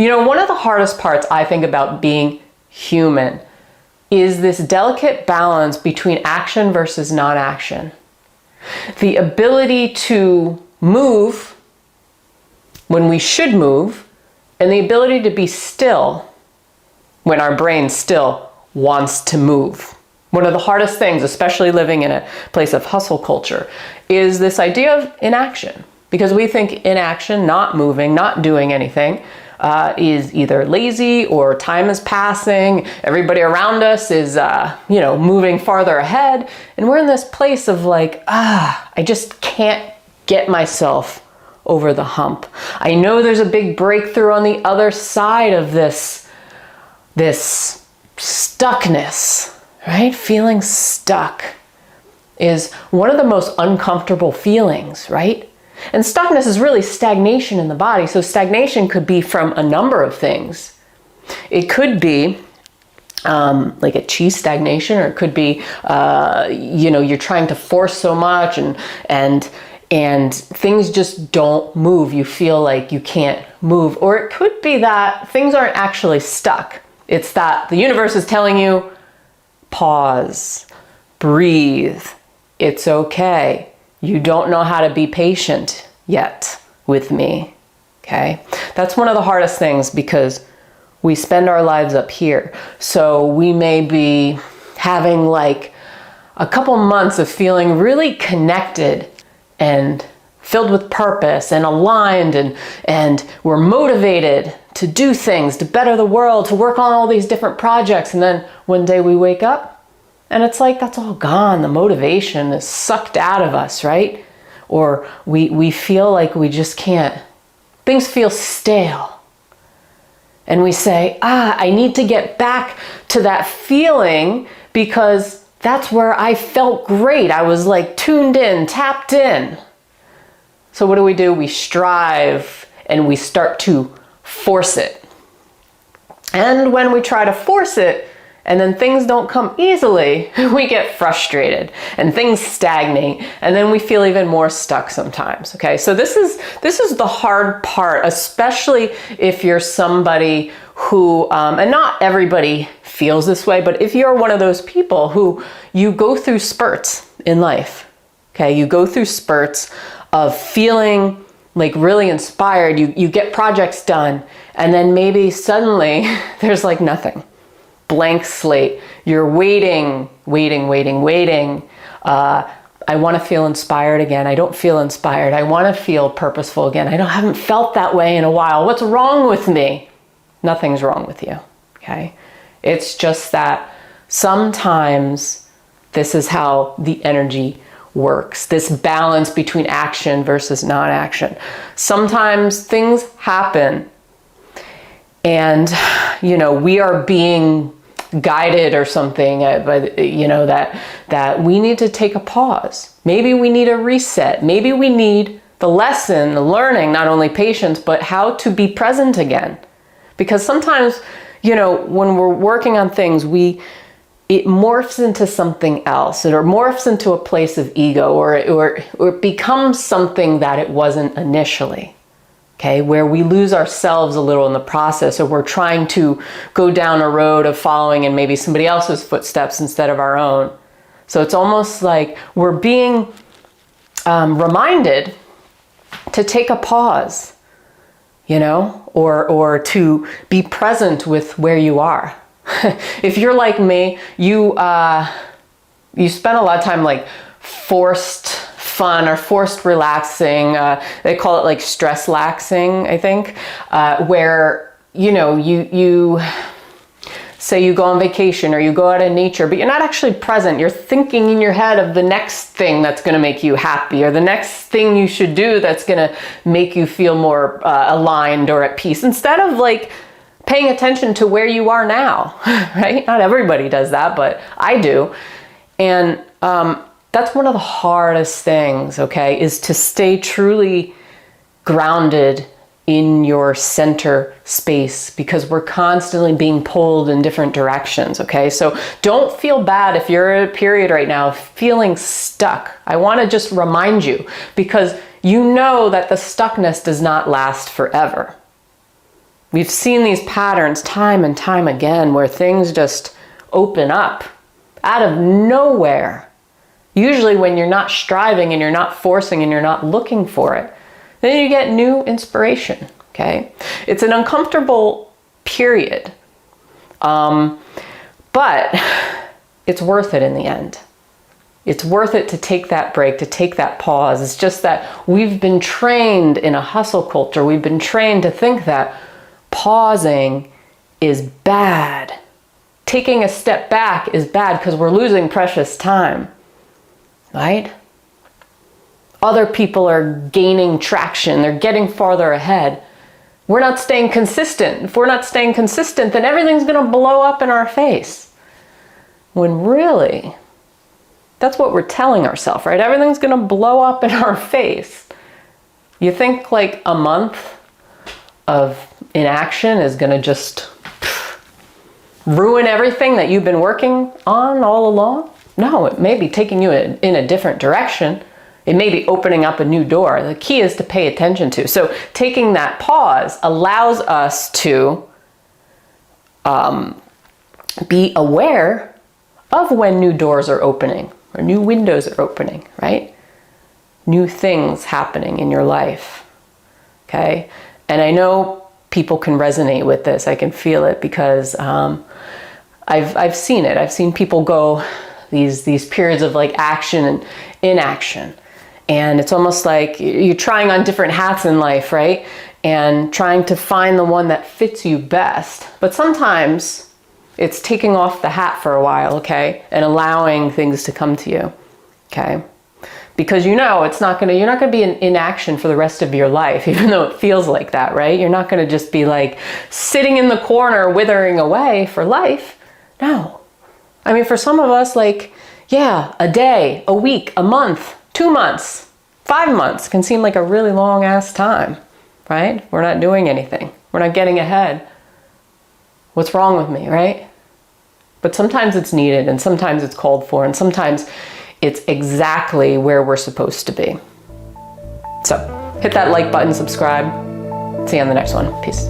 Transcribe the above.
You know, one of the hardest parts I think about being human is this delicate balance between action versus non-action. The ability to move when we should move, and the ability to be still when our brain still wants to move. One of the hardest things, especially living in a place of hustle culture, is this idea of inaction. Because we think inaction, not moving, not doing anything, is either lazy or time is passing. Everybody around us is, moving farther ahead. And we're in this place of like, I just can't get myself over the hump. I know there's a big breakthrough on the other side of this stuckness, right? Feeling stuck is one of the most uncomfortable feelings, right? And stuckness is really stagnation in the body. So stagnation could be from a number of things. It could be like a chi stagnation, or it could be, you're trying to force so much and things just don't move. You feel like you can't move. Or it could be that things aren't actually stuck. It's that the universe is telling you, pause, breathe, it's okay. You don't know how to be patient yet with me, okay? That's one of the hardest things, because we spend our lives up here. So we may be having like a couple months of feeling really connected and filled with purpose and aligned, and we're motivated to do things, to better the world, to work on all these different projects. And then one day we wake up and it's like, that's all gone. The motivation is sucked out of us, right? Or we feel like we just can't, things feel stale. And we say, I need to get back to that feeling, because that's where I felt great. I was like tuned in, tapped in. So what do? We strive and we start to force it. And when we try to force it and then things don't come easily, we get frustrated and things stagnate, and then we feel even more stuck sometimes. Okay, so this is the hard part, especially if you're somebody who, and not everybody feels this way, but if you're one of those people who you go through spurts in life, okay, you go through spurts of feeling like really inspired, you get projects done, and then maybe suddenly there's like nothing. Blank slate. You're waiting. I want to feel inspired again. I don't feel inspired. I want to feel purposeful again. haven't felt that way in a while. What's wrong with me? Nothing's wrong with you. Okay? It's just that sometimes this is how the energy works. This balance between action versus non-action. Sometimes things happen and, we are being guided or something, but that we need to take a pause. Maybe we need a reset. Maybe we need the lesson, the learning, not only patience, but how to be present again. Because sometimes, when we're working on things, it morphs into something else, or morphs into a place of ego, or it becomes something that it wasn't initially. Okay, where we lose ourselves a little in the process, or we're trying to go down a road of following in maybe somebody else's footsteps instead of our own. So it's almost like we're being reminded to take a pause, or to be present with where you are. If you're like me, you spend a lot of time like forced fun or forced relaxing. They call it like stress laxing, I think, where, you say you go on vacation or you go out in nature, but you're not actually present. You're thinking in your head of the next thing that's going to make you happy, or the next thing you should do that's going to make you feel more aligned or at peace, instead of like paying attention to where you are now, right? Not everybody does that, but I do. And that's one of the hardest things, okay, is to stay truly grounded in your center space, because we're constantly being pulled in different directions, okay? So don't feel bad if you're in a period right now of feeling stuck. I want to just remind you, because you know that the stuckness does not last forever. We've seen these patterns time and time again where things just open up out of nowhere. Usually when you're not striving and you're not forcing and you're not looking for it, then you get new inspiration, okay? It's an uncomfortable period, but it's worth it in the end. It's worth it to take that break, to take that pause. It's just that we've been trained in a hustle culture. We've been trained to think that pausing is bad. Taking a step back is bad because we're losing precious time, right? Other people are gaining traction. They're getting farther ahead. We're not staying consistent. If we're not staying consistent, then everything's going to blow up in our face. When really, that's what we're telling ourselves, right? Everything's going to blow up in our face. You think like a month of inaction is going to just ruin everything that you've been working on all along? No, it may be taking you in a different direction. It may be opening up a new door. The key is to pay attention to. So taking that pause allows us to be aware of when new doors are opening or new windows are opening, right? New things happening in your life, okay? And I know people can resonate with this. I can feel it because I've seen it. I've seen people go these periods of like action and inaction. And it's almost like you're trying on different hats in life, right? And trying to find the one that fits you best. But sometimes it's taking off the hat for a while, okay? And allowing things to come to you, okay? Because you know you're not gonna be in inaction for the rest of your life, even though it feels like that, right? You're not gonna just be like sitting in the corner withering away for life. No. I mean, for some of us, like, yeah, a day, a week, a month, 2 months, 5 months can seem like a really long ass time, right? We're not doing anything. We're not getting ahead. What's wrong with me, right? But sometimes it's needed and sometimes it's called for and sometimes it's exactly where we're supposed to be. So hit that like button, subscribe. See you on the next one. Peace.